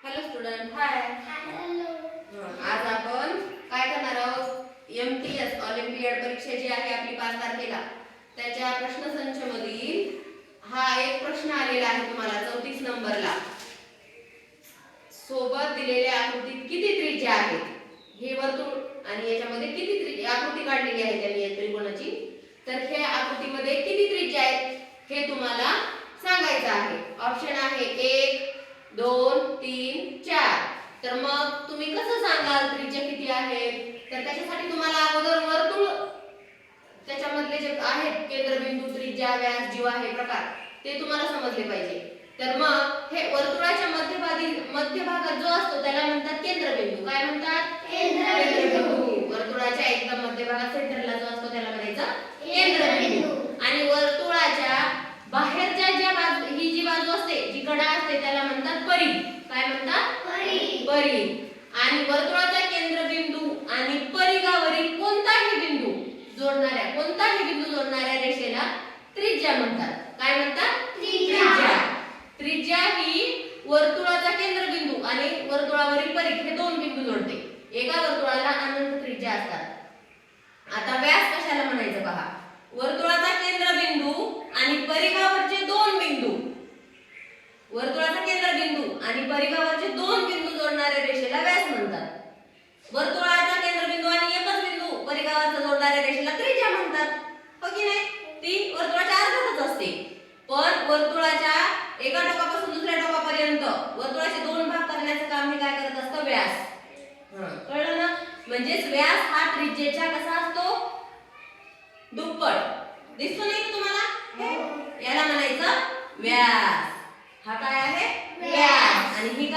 Hello student, हाय. आज आपण काय करणार आहोत? MTS ऑलिम्पियाड परीक्षा जी आहे आपली 5 तारखेला, त्याच्या प्रश्नसंच मधील हा एक प्रश्न आलेला आहे तुम्हाला 34 नंबरला. सोबत दिलेल्या आकृतीत किती त्रिज्या आहेत? हे वर्तुळ आणि याच्यामध्ये किती आकृती काढलेली आहे त्यांनी या त्रिकोणाची. तर हे आकृतीमध्ये किती त्रिज्या आहेत हे तुम्हाला सांगायचं आहे. ऑप्शन आहे 1 2 3 4. तर मग तुम्ही कसं सांगाल त्रिज्या किती आहेत? तर त्याच्यासाठी तुम्हाला अगोदर वर्तुळ त्याच्यामधले जे आहेत केंद्रबिंदू, त्रिज्या, व्यास, जीवा हे प्रकार ते तुम्हाला समजले पाहिजे. तर मग हे वर्तुळाच्या मध्यभागात जो असतो त्याला म्हणतात केंद्रबिंदू. काय म्हणतात? केंद्रबिंदू. वर्तुळाच्या एकदम मध्यभागात सेंटरला जो असतो त्याला म्हणायचं केंद्रबिंदू. आणि वर्तुळाच्या बाहेरच्या ज्या बाजू ही जी बाजू असते, जी कडा असते त्याला म्हणतात परिघ. काय म्हणतात? परिघ. आणि वर्तुळाचा केंद्रबिंदू आणि परिघावरील कोणताही बिंदू जोडणाऱ्या रेषेला त्रिज्या म्हणतात. काय म्हणतात? त्रिज्या. त्रिज्या ही वर्तुळाचा केंद्रबिंदू आणि वर्तुळावरील परिघ हे दोन बिंदू जोडते. एका वर्तुळाला अनंत त्रिज्या असतात. आता व्यास कशाला म्हणायचं पहा. वर्तुळाचा केंद्रबिंदू आणि परिघावरचे दोन बिंदू, वर्तुळाचा केंद्रबिंदू आणि परिघावरचे दोन बिंदू जोडणाऱ्या रेषेला व्यास म्हणतात. वर्तुळाचा केंद्रबिंदू आणि एकच बिंदू परिघावरचा जोडणाऱ्या रेषेला त्रिज्या म्हणतात. हो की नाही? ती वर्तुळाच्या अर्ध्यातच असते. पण वर्तुळाच्या एका टोकापासून दुसऱ्या टोकापर्यंत वर्तुळाचे दोन भाग करण्याचं काम हे काय करत असतं? व्यास. कळलं ना? म्हणजेच व्यास हा त्रिज्येच्या कसा असतो? दुप्पट. दिसतो नाही का तुम्हाला? याला म्हणायचं व्यास. हा काय आहे? व्यास. आणि ही